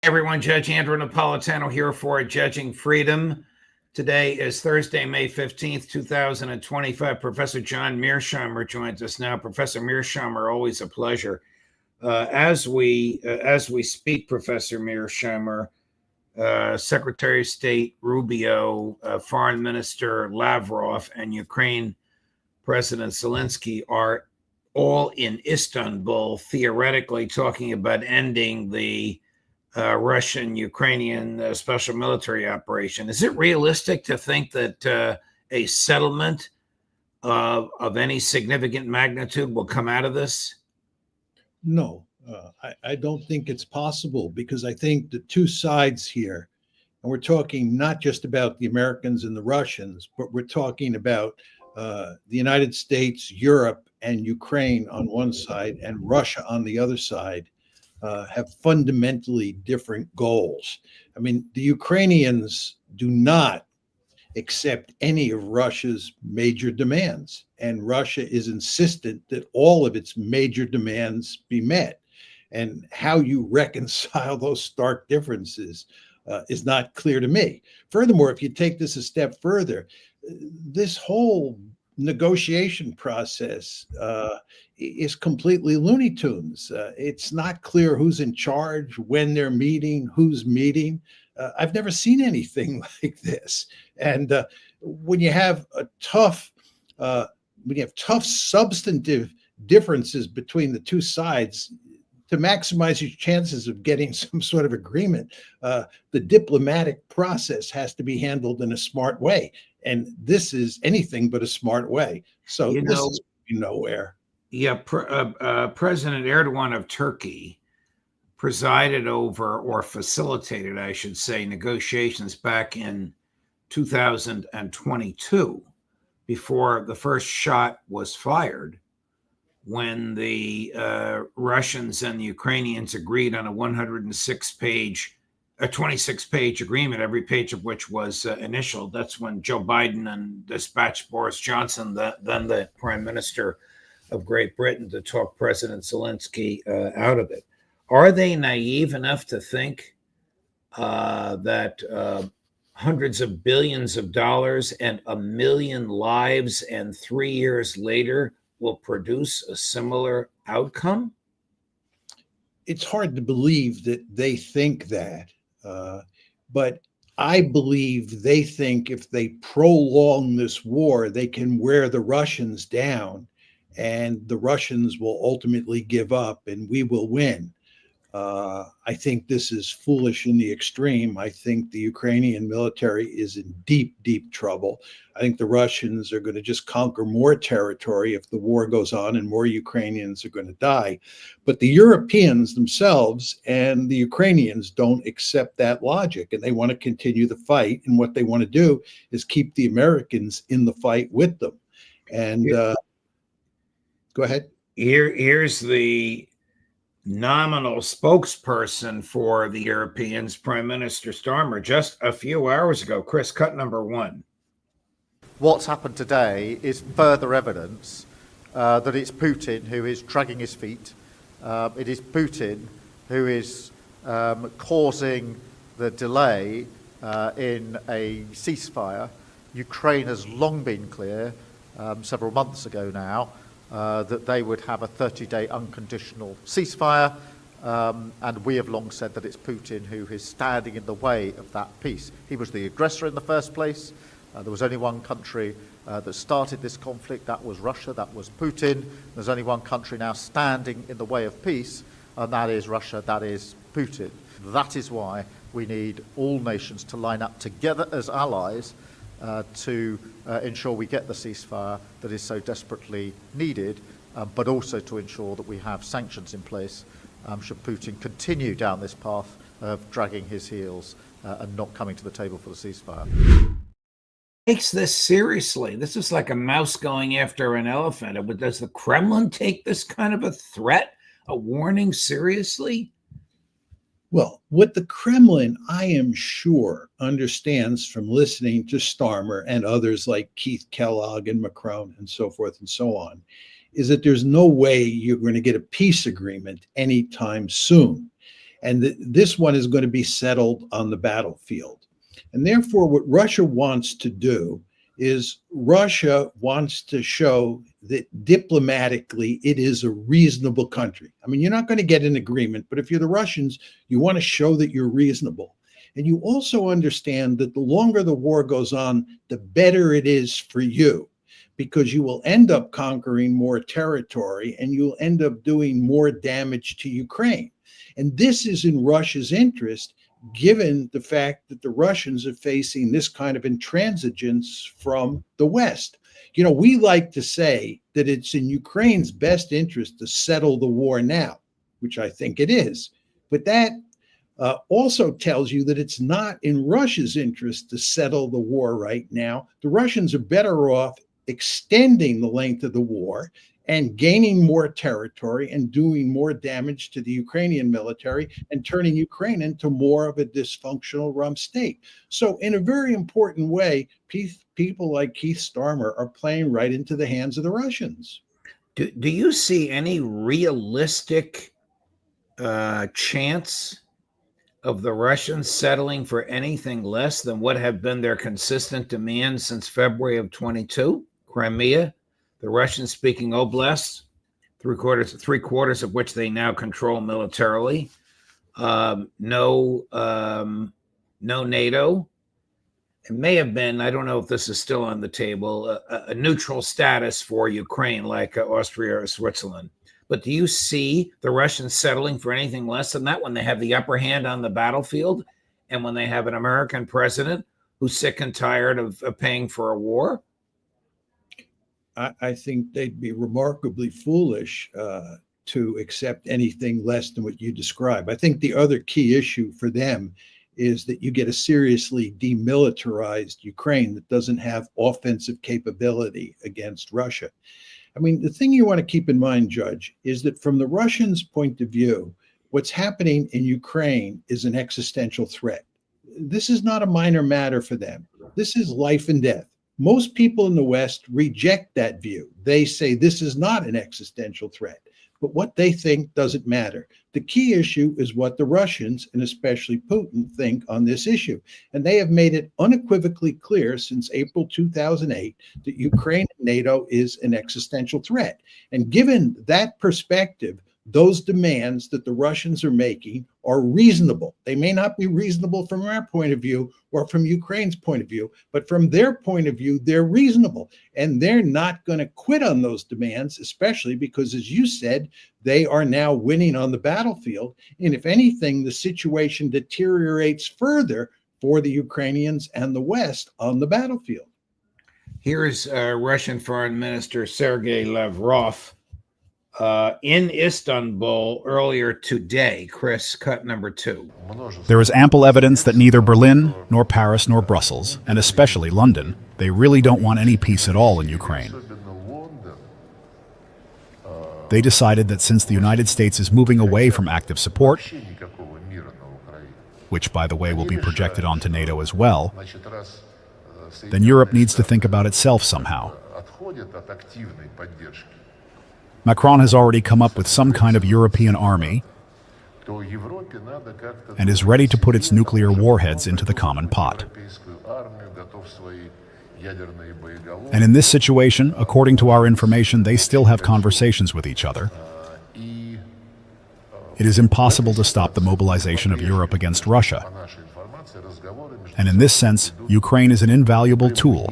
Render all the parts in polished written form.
Everyone, Judge Andrew Napolitano here for Judging Freedom. Today is Thursday, May 15th, 2025. Professor John Mearsheimer joins us now. Professor Mearsheimer, always a pleasure. As we speak, Professor Mearsheimer, Secretary of State Rubio, Foreign Minister Lavrov, and Ukraine President Zelensky are all in Istanbul, theoretically talking about ending the Russian-Ukrainian special military operation. Is it realistic to think that a settlement of any significant magnitude will come out of this? No, I don't think it's possible, because I think the two sides here, and we're talking not just about the Americans and the Russians, but we're talking about the United States, Europe, and Ukraine on one side, and Russia on the other side, have fundamentally different goals. I mean, the Ukrainians do not accept any of Russia's major demands, and Russia is insistent that all of its major demands be met. And how you reconcile those stark differences is not clear to me. Furthermore, if you take this a step further, this whole negotiation process is completely Looney Tunes. It's not clear who's in charge, when they're meeting, who's meeting. I've never seen anything like this. And when you have tough substantive differences between the two sides, to maximize your chances of getting some sort of agreement, the diplomatic process has to be handled in a smart way. And this is anything but a smart way. So this is nowhere. Yeah, President Erdogan of Turkey presided over, or facilitated, I should say, negotiations back in 2022, before the first shot was fired, when the Russians and the Ukrainians agreed on a 26-page agreement, every page of which was initialed. That's when Joe Biden and dispatched Boris Johnson, then the Prime Minister of Great Britain, to talk President Zelensky out of it. Are they naive enough to think that hundreds of billions of dollars and 1 million lives and 3 years later will produce a similar outcome? It's hard to believe that they think that. But I believe they think if they prolong this war, they can wear the Russians down, and the Russians will ultimately give up and we will win. I think this is foolish in the extreme. I think the Ukrainian military is in deep, deep trouble. I think the Russians are going to just conquer more territory if the war goes on, and more Ukrainians are going to die. But the Europeans themselves and the Ukrainians don't accept that logic, and they want to continue the fight. And what they want to do is keep the Americans in the fight with them. And go ahead. Here's the nominal spokesperson for the Europeans, Prime Minister Starmer, just a few hours ago. Chris, cut number one. What's happened today is further evidence that it's Putin who is dragging his feet. It is Putin who is causing the delay in a ceasefire. Ukraine has long been clear, several months ago now, that they would have a 30-day unconditional ceasefire, and we have long said that it's Putin who is standing in the way of that peace. He was the aggressor in the first place. There was only one country that started this conflict. That was Russia. That was Putin. There's only one country now standing in the way of peace, and that is Russia. That is Putin. That is why we need all nations to line up together as allies to ensure we get the ceasefire that is so desperately needed, but also to ensure that we have sanctions in place should Putin continue down this path of dragging his heels and not coming to the table for the ceasefire. Takes this seriously. This is like a mouse going after an elephant. Does the Kremlin take this kind of a threat, a warning, seriously? Well, what the Kremlin, I am sure, understands from listening to Starmer and others like Keith Kellogg and Macron and so forth and so on, is that there's no way you're going to get a peace agreement anytime soon. And this one is going to be settled on the battlefield. And therefore, what Russia wants to do is Russia wants to show that diplomatically it is a reasonable country. I mean, you're not going to get an agreement, but if you're the Russians, you want to show that you're reasonable. And you also understand that the longer the war goes on, the better it is for you, because you will end up conquering more territory and you'll end up doing more damage to Ukraine. And this is in Russia's interest, given the fact that the Russians are facing this kind of intransigence from the West. You know, we like to say that it's in Ukraine's best interest to settle the war now, which I think it is. But that also tells you that it's not in Russia's interest to settle the war right now. The Russians are better off extending the length of the war and gaining more territory and doing more damage to the Ukrainian military and turning Ukraine into more of a dysfunctional rump state. So in a very important way, people like Keith Starmer are playing right into the hands of the Russians. Do you see any realistic chance of the Russians settling for anything less than what have been their consistent demands since February of 22? Crimea, the Russian-speaking oblasts, three quarters of which they now control militarily. No NATO. It may have been, I don't know if this is still on the table, a neutral status for Ukraine, like Austria or Switzerland. But do you see the Russians settling for anything less than that when they have the upper hand on the battlefield and when they have an American president who's sick and tired of paying for a war? I think they'd be remarkably foolish to accept anything less than what you describe. I think the other key issue for them is that you get a seriously demilitarized Ukraine that doesn't have offensive capability against Russia. I mean, the thing you want to keep in mind, Judge, is that from the Russians' point of view, what's happening in Ukraine is an existential threat. This is not a minor matter for them. This is life and death. Most people in the West reject that view. They say this is not an existential threat, but what they think doesn't matter. The key issue is what the Russians, and especially Putin, think on this issue. And they have made it unequivocally clear since April 2008 that Ukraine and NATO is an existential threat. And given that perspective, those demands that the Russians are making are reasonable. They may not be reasonable from our point of view or from Ukraine's point of view, but from their point of view, they're reasonable. And they're not going to quit on those demands, especially because, as you said, they are now winning on the battlefield. And if anything, the situation deteriorates further for the Ukrainians and the West on the battlefield. Here's Russian Foreign Minister Sergei Lavrov in Istanbul earlier today. Chris, cut number 2. There is ample evidence that neither Berlin, nor Paris, nor Brussels, and especially London, they really don't want any peace at all in Ukraine. They decided that since the United States is moving away from active support, which, by the way, will be projected onto NATO as well, then Europe needs to think about itself somehow. Macron has already come up with some kind of European army and is ready to put its nuclear warheads into the common pot. And in this situation, according to our information, they still have conversations with each other. It is impossible to stop the mobilization of Europe against Russia. And in this sense, Ukraine is an invaluable tool.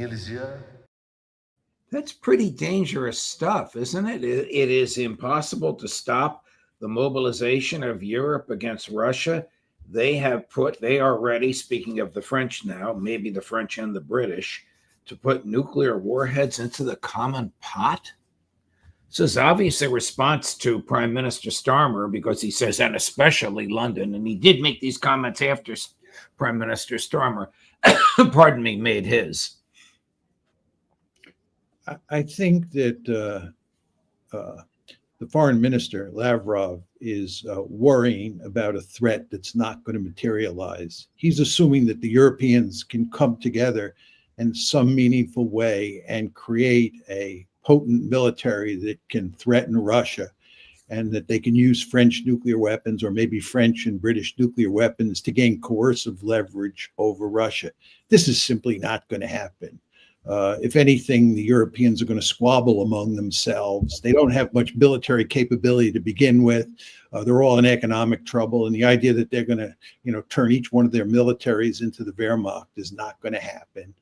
That's pretty dangerous stuff, isn't it? It is impossible to stop the mobilization of Europe against Russia. They are ready, speaking of the French now, maybe the French and the British, to put nuclear warheads into the common pot? This is obviously a response to Prime Minister Starmer, because he says, and especially London, and he did make these comments after Prime Minister Starmer, made his. I think that the foreign minister, Lavrov, is worrying about a threat that's not going to materialize. He's assuming that the Europeans can come together in some meaningful way and create a potent military that can threaten Russia. and that they can use French nuclear weapons or maybe French and British nuclear weapons to gain coercive leverage over Russia. This is simply not going to happen. If anything, the Europeans are going to squabble among themselves. They don't have much military capability to begin with. They're all in economic trouble, and the idea that they're going to, turn each one of their militaries into the Wehrmacht is not going to happen.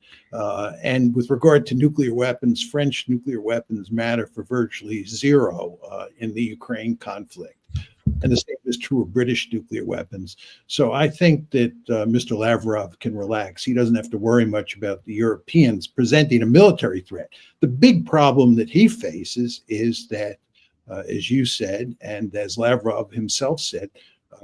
And with regard to nuclear weapons, French nuclear weapons matter for virtually zero in the Ukraine conflict. And the same is true of British nuclear weapons. So I think that Mr. Lavrov can relax. He doesn't have to worry much about the Europeans presenting a military threat. The big problem that he faces is that, as you said, and as Lavrov himself said,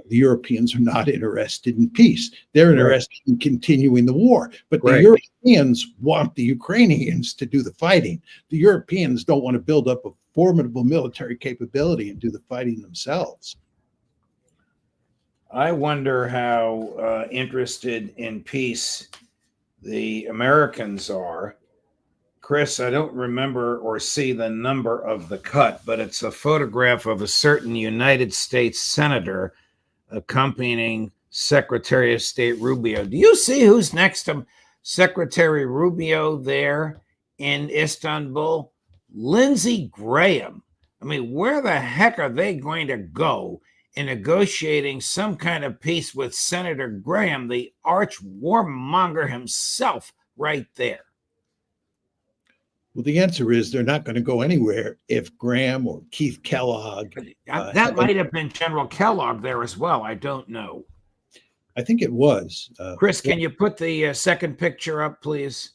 the Europeans are not interested in peace. They're interested in continuing the war. But the Europeans want the Ukrainians to do the fighting. The Europeans don't want to build up a formidable military capability and do the fighting themselves. I wonder how interested in peace the Americans are. Chris, I don't remember or see the number of the cut, but it's a photograph of a certain United States senator accompanying Secretary of State Rubio. Do you see who's next to Secretary Rubio there in Istanbul? Lindsey Graham. I mean, where the heck are they going to go in negotiating some kind of peace with Senator Graham, the arch warmonger himself, right there? Well, the answer is they're not going to go anywhere if Graham or Keith Kellogg. That might have been General Kellogg there as well. I don't know. I think it was. Chris, can you put the second picture up, please?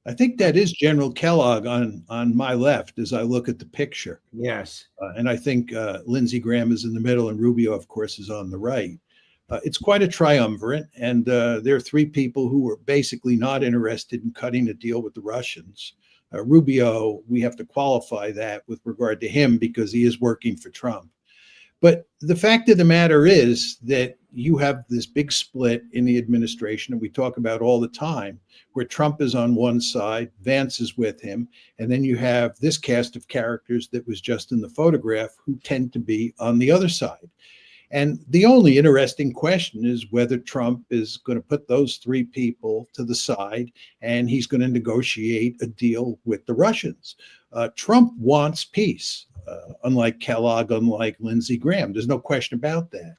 I think that is General Kellogg on my left as I look at the picture. Yes. And I think Lindsey Graham is in the middle and Rubio, of course, is on the right. It's quite a triumvirate. And there are three people who were basically not interested in cutting a deal with the Russians. Rubio, we have to qualify that with regard to him because he is working for Trump. But the fact of the matter is that you have this big split in the administration, and we talk about all the time, where Trump is on one side, Vance is with him, and then you have this cast of characters that was just in the photograph who tend to be on the other side. And the only interesting question is whether Trump is going to put those three people to the side and he's going to negotiate a deal with the Russians. Trump wants peace. Unlike Kellogg, unlike Lindsey Graham. There's no question about that.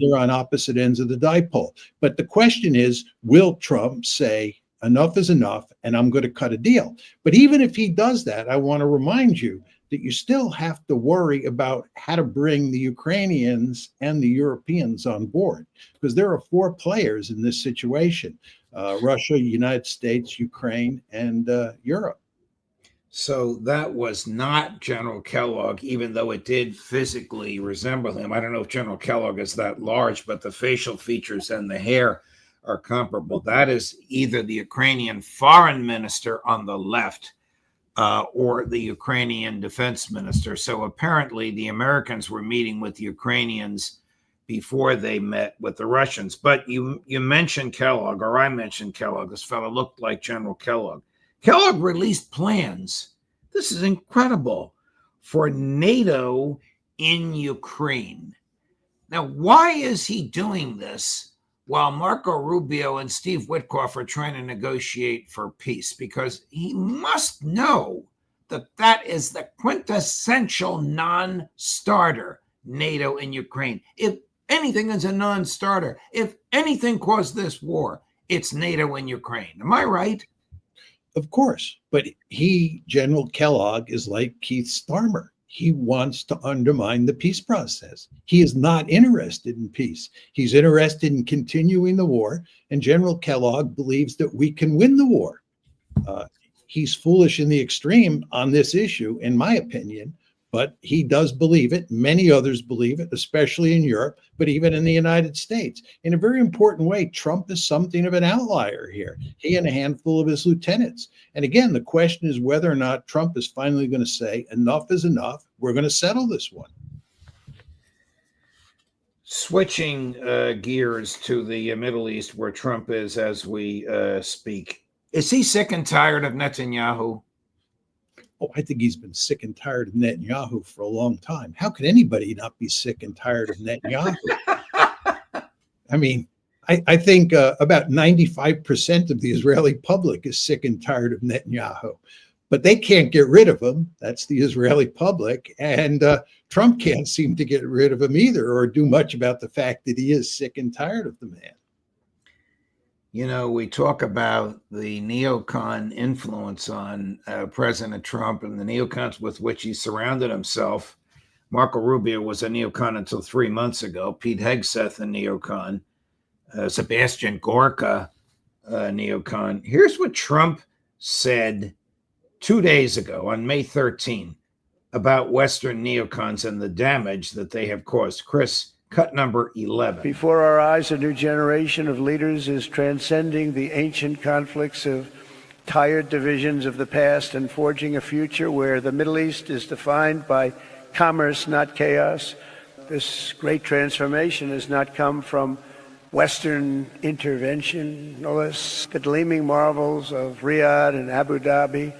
They're on opposite ends of the dipole. But the question is, will Trump say, enough is enough, and I'm going to cut a deal? But even if he does that, I want to remind you that you still have to worry about how to bring the Ukrainians and the Europeans on board, because there are four players in this situation: Russia, United States, Ukraine, and Europe. So that was not General Kellogg, even though it did physically resemble him. I don't know if General Kellogg is that large, but the facial features and the hair are comparable. That is either the Ukrainian foreign minister on the left or the Ukrainian defense minister. So apparently the Americans were meeting with the Ukrainians before they met with the Russians. But you mentioned Kellogg, or I mentioned Kellogg. This fellow looked like General Kellogg. Kellogg released plans, this is incredible, for NATO in Ukraine. Now, why is he doing this while Marco Rubio and Steve Witkoff are trying to negotiate for peace? Because he must know that that is the quintessential non-starter, NATO in Ukraine. If anything is a non-starter, if anything caused this war, it's NATO in Ukraine. Am I right? Of course, but he, General Kellogg, is like Keith Starmer. He wants to undermine the peace process. He is not interested in peace. He's interested in continuing the war, and General Kellogg believes that we can win the war. He's foolish in the extreme on this issue, in my opinion, but he does believe it. Many others believe it, especially in Europe, but even in the United States. In a very important way, Trump is something of an outlier here, he and a handful of his lieutenants. And again, the question is whether or not Trump is finally going to say, enough is enough, we're going to settle this one. Switching gears to the Middle East, where Trump is as we speak. Is he sick and tired of Netanyahu? Oh, I think he's been sick and tired of Netanyahu for a long time. How could anybody not be sick and tired of Netanyahu? I mean, I think about 95% of the Israeli public is sick and tired of Netanyahu, but they can't get rid of him. That's the Israeli public. And Trump can't seem to get rid of him either or do much about the fact that he is sick and tired of the man. You know, we talk about the neocon influence on President Trump and the neocons with which he surrounded himself. Marco Rubio was a neocon until 3 months ago. Pete Hegseth, a neocon. Sebastian Gorka, neocon. Here's what Trump said 2 days ago on May 13 about Western neocons and the damage that they have caused. Chris, cut number 11. Before our eyes, a new generation of leaders is transcending the ancient conflicts of tired divisions of the past and forging a future where the Middle East is defined by commerce, not chaos. This great transformation has not come from Western interventionists. The gleaming marvels of Riyadh and Abu Dhabi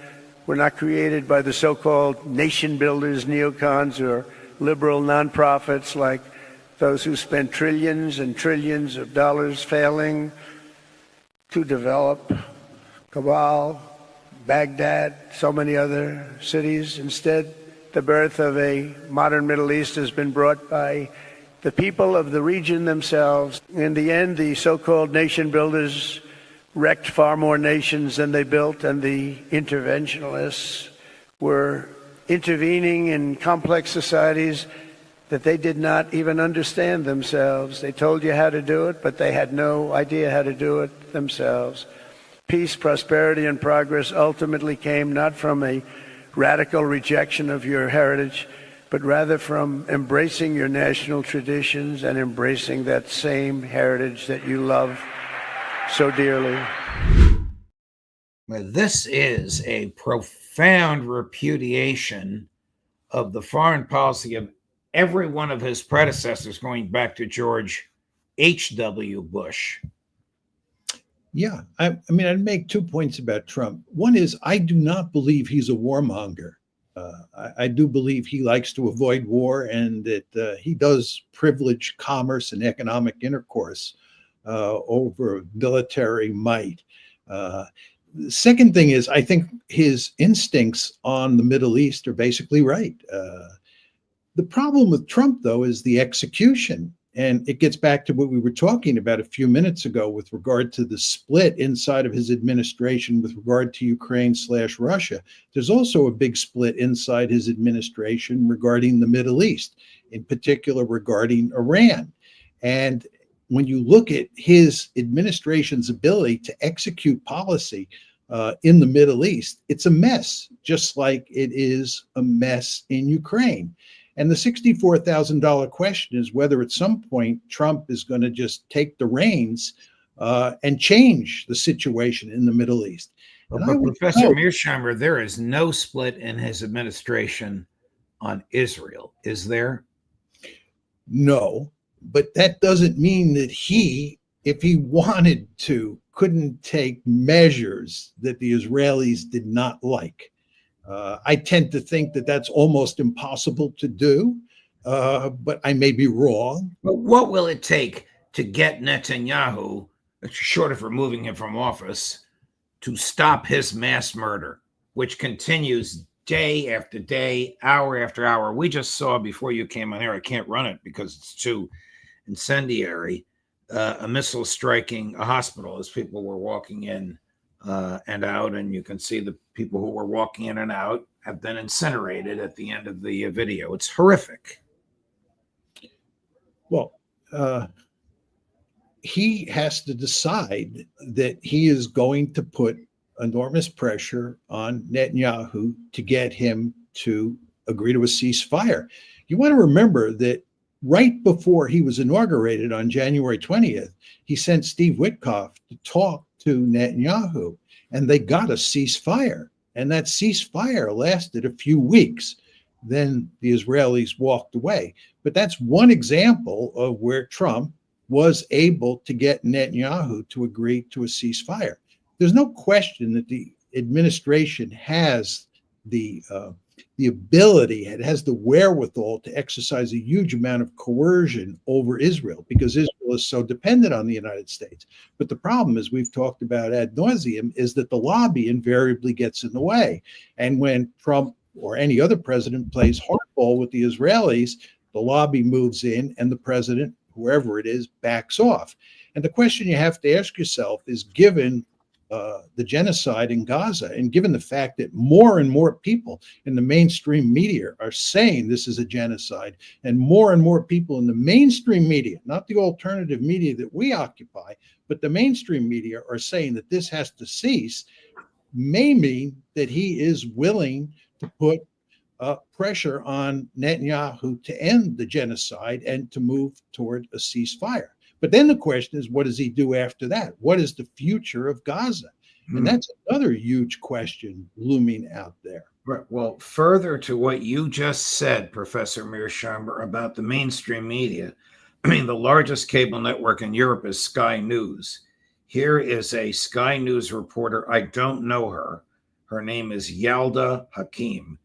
were not created by the so-called nation builders, neocons, or liberal nonprofits like those who spent trillions and trillions of dollars failing to develop Kabul, Baghdad, so many other cities. Instead, the birth of a modern Middle East has been brought by the people of the region themselves. In the end, the so-called nation builders wrecked far more nations than they built, and the interventionists were intervening in complex societies that they did not even understand themselves. They told you how to do it, but they had no idea how to do it themselves. Peace, prosperity, and progress ultimately came not from a radical rejection of your heritage, but rather from embracing your national traditions and embracing that same heritage that you love so dearly. Well, this is a profound repudiation of the foreign policy of every one of his predecessors, going back to George H.W. Bush. Yeah, I mean, I'd make 2 points about Trump. One is I do not believe he's a warmonger. I do believe he likes to avoid war and that he does privilege commerce and economic intercourse over military might. The second thing is I think his instincts on the Middle East are basically right. The problem with Trump, though, is the execution. And it gets back to what we were talking about a few minutes ago with regard to the split inside of his administration with regard to Ukraine/Russia. There's also a big split inside his administration regarding the Middle East, in particular regarding Iran. And when you look at his administration's ability to execute policy in the Middle East, it's a mess, just like it is a mess in Ukraine. And the $64,000 question is whether at some point Trump is going to just take the reins and change the situation in the Middle East. But Professor Mearsheimer, there is no split in his administration on Israel, is there? No, but that doesn't mean that he, if he wanted to, couldn't take measures that the Israelis did not like. I tend to think that that's almost impossible to do, but I may be wrong. But what will it take to get Netanyahu, short of removing him from office, to stop his mass murder, which continues day after day, hour after hour? We just saw before you came on here, I can't run it because it's too incendiary, a missile striking a hospital as people were walking in and out, and you can see the people who were walking in and out have been incinerated at the end of the video. It's horrific. Well, he has to decide that he is going to put enormous pressure on Netanyahu to get him to agree to a ceasefire. You want to remember that right before he was inaugurated on January 20th, he sent Steve Witkoff to talk to Netanyahu, and they got a ceasefire. And that ceasefire lasted a few weeks. Then the Israelis walked away. But that's one example of where Trump was able to get Netanyahu to agree to a ceasefire. There's no question that the administration has the ability, it has the wherewithal to exercise a huge amount of coercion over Israel because Israel is so dependent on the United States. But the problem, as we've talked about ad nauseum, is that the lobby invariably gets in the way. And when Trump or any other president plays hardball with the Israelis, the lobby moves in and the president, whoever it is, backs off. And the question you have to ask yourself is, given the genocide in Gaza, and given the fact that more and more people in the mainstream media are saying this is a genocide, and more people in the mainstream media, not the alternative media that we occupy, but the mainstream media are saying that this has to cease, may mean that he is willing to put pressure on Netanyahu to end the genocide and to move toward a ceasefire. But then the question is, what does he do after that? What is the future of Gaza? And that's another huge question looming out there. Right. Well, further to what you just said, Professor Mearsheimer, about the mainstream media, I mean, the largest cable network in Europe is Sky News. Here is a Sky News reporter. I don't know her. Her name is Yalda Hakim,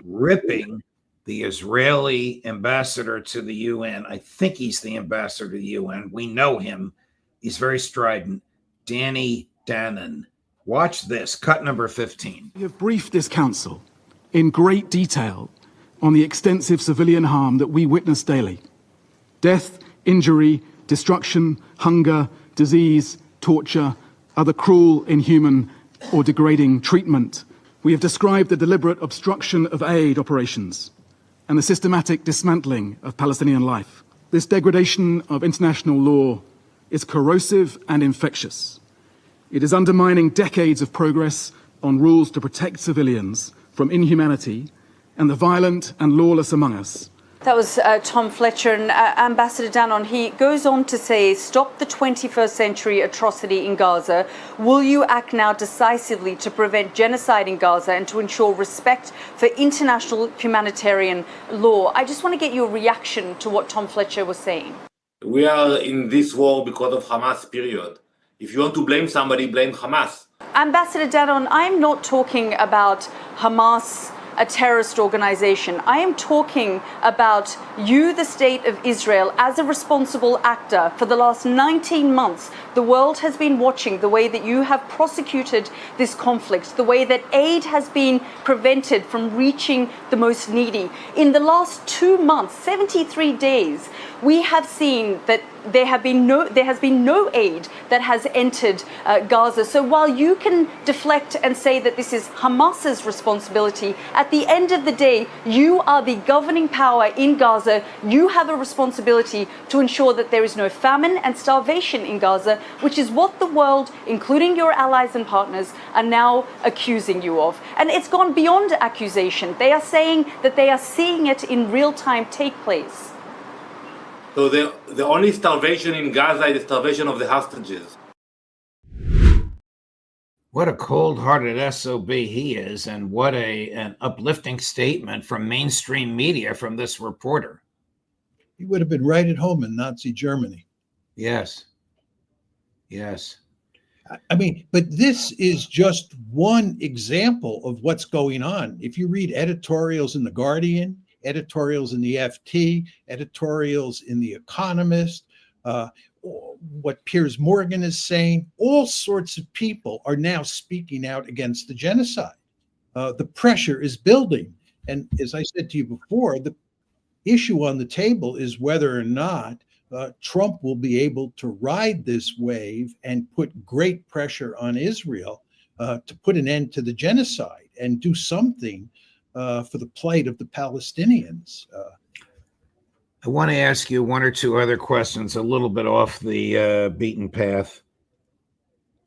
ripping the Israeli ambassador to the UN. I think he's the ambassador to the UN. We know him. He's very strident. Danny Danon. Watch this, cut number 15. We have briefed this council in great detail on the extensive civilian harm that we witness daily. Death, injury, destruction, hunger, disease, torture, other cruel, inhuman, or degrading treatment. We have described the deliberate obstruction of aid operations and the systematic dismantling of Palestinian life. This degradation of international law is corrosive and infectious. It is undermining decades of progress on rules to protect civilians from inhumanity and the violent and lawless among us. That was Tom Fletcher. And Ambassador Danon, he goes on to say, stop the 21st century atrocity in Gaza. Will you act now decisively to prevent genocide in Gaza and to ensure respect for international humanitarian law? I just want to get your reaction to what Tom Fletcher was saying. We are in this war because of Hamas, period. If you want to blame somebody, blame Hamas. Ambassador Danon, I'm not talking about Hamas, a terrorist organization. I am talking about you, the state of Israel, as a responsible actor. For the last 19 months, the world has been watching the way that you have prosecuted this conflict, the way that aid has been prevented from reaching the most needy. In the last 2 months, 73 days, we have seen that there has been no aid that has entered Gaza. So while you can deflect and say that this is Hamas's responsibility, at the end of the day, you are the governing power in Gaza. You have a responsibility to ensure that there is no famine and starvation in Gaza, which is what the world, including your allies and partners, are now accusing you of. And it's gone beyond accusation. They are saying that they are seeing it in real time take place. So the only starvation in Gaza is the starvation of the hostages. What a cold-hearted SOB he is, and what an uplifting statement from mainstream media from this reporter. He would have been right at home in Nazi Germany. Yes. Yes. I mean, but this is just one example of what's going on. If you read editorials in The Guardian, editorials in the FT, editorials in The Economist, what Piers Morgan is saying, all sorts of people are now speaking out against the genocide. The pressure is building. And as I said to you before, the issue on the table is whether or not Trump will be able to ride this wave and put great pressure on Israel to put an end to the genocide and do something for the plight of the Palestinians. I want to ask you one or two other questions, a little bit off the beaten path.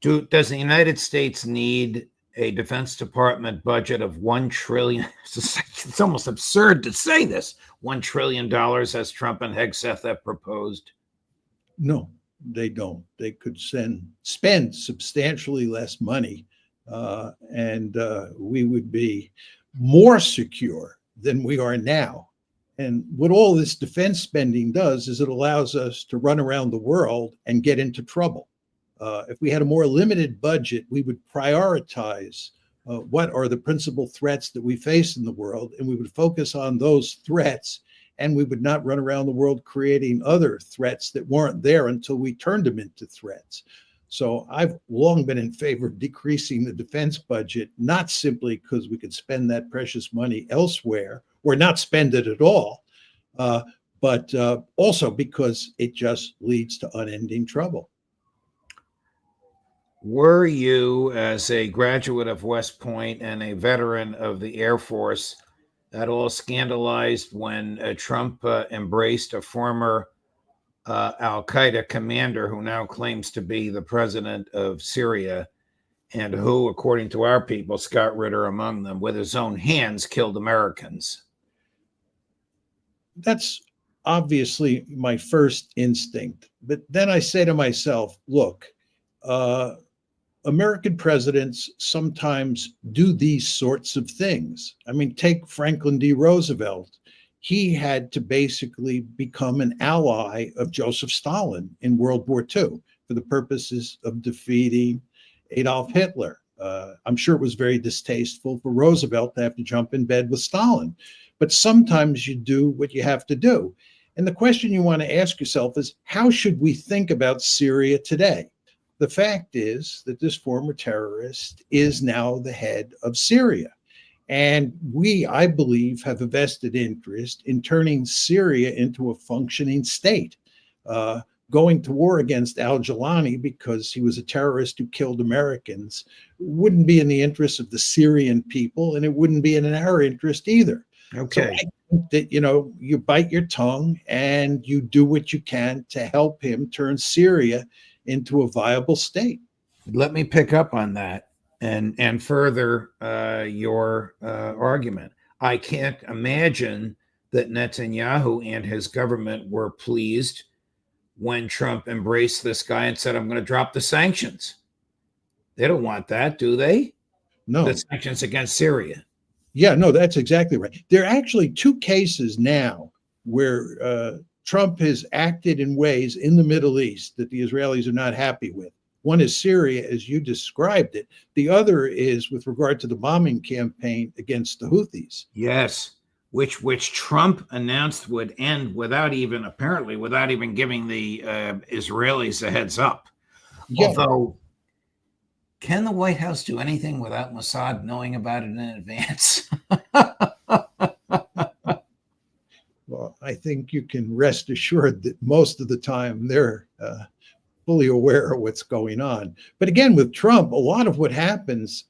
Does the United States need a Defense Department budget of $1 trillion? It's almost absurd to say this. $1 trillion, as Trump and Hegseth have proposed. No, they don't. They could spend substantially less money, and we would be more secure than we are now. And what all this defense spending does is it allows us to run around the world and get into trouble. If we had a more limited budget, we would prioritize what are the principal threats that we face in the world, and we would focus on those threats, and we would not run around the world creating other threats that weren't there until we turned them into threats. So I've long been in favor of decreasing the defense budget, not simply because we could spend that precious money elsewhere or not spend it at all, but also because it just leads to unending trouble. Were you, as a graduate of West Point and a veteran of the Air Force, at all scandalized when Trump embraced a former Al-Qaeda commander who now claims to be the president of Syria, and who, according to our people, Scott Ritter among them, with his own hands killed Americans? That's obviously my first instinct. But then I say to myself, look, American presidents sometimes do these sorts of things. I mean, take Franklin D. Roosevelt. He had to basically become an ally of Joseph Stalin in World War II for the purposes of defeating Adolf Hitler. I'm sure it was very distasteful for Roosevelt to have to jump in bed with Stalin. But sometimes you do what you have to do. And the question you want to ask yourself is, how should we think about Syria today? The fact is that this former terrorist is now the head of Syria. And we, I believe, have a vested interest in turning Syria into a functioning state. Going to war against al-Jilani because he was a terrorist who killed Americans wouldn't be in the interest of the Syrian people, and it wouldn't be in our interest either. Okay. So I think that, you bite your tongue and you do what you can to help him turn Syria into a viable state. Let me pick up on that and further your argument. I can't imagine that Netanyahu and his government were pleased when Trump embraced this guy and said, I'm going to drop the sanctions. They don't want that, do they? No. The sanctions against Syria. Yeah, no, that's exactly right. There are actually two cases now where Trump has acted in ways in the Middle East that the Israelis are not happy with. One is Syria, as you described it. The other is with regard to the bombing campaign against the Houthis. Yes, which Trump announced would end without even giving the Israelis a heads up. Yeah. Although, can the White House do anything without Mossad knowing about it in advance? Well, I think you can rest assured that most of the time they're fully aware of what's going on. But again, with Trump, a lot of what happens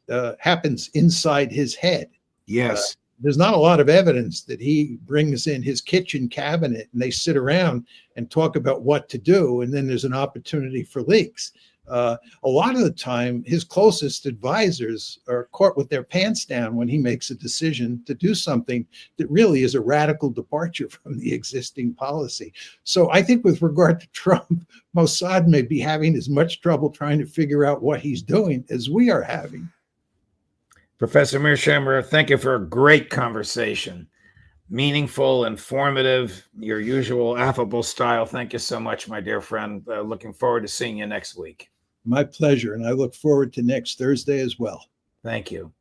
inside his head. Yes. There's not a lot of evidence that he brings in his kitchen cabinet and they sit around and talk about what to do, and then there's an opportunity for leaks. A lot of the time, his closest advisors are caught with their pants down when he makes a decision to do something that really is a radical departure from the existing policy. So I think with regard to Trump, Mossad may be having as much trouble trying to figure out what he's doing as we are having. Professor Mearsheimer, thank you for a great conversation. Meaningful, informative, your usual affable style. Thank you so much, my dear friend. Looking forward to seeing you next week. My pleasure, and I look forward to next Thursday as well. Thank you.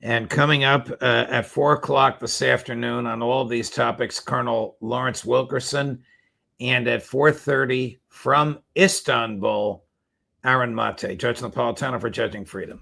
And coming up at 4 o'clock this afternoon on all of these topics, Colonel Lawrence Wilkerson, and at 4:30 from Istanbul, Aaron Mate, Judge Napolitano for Judging Freedom.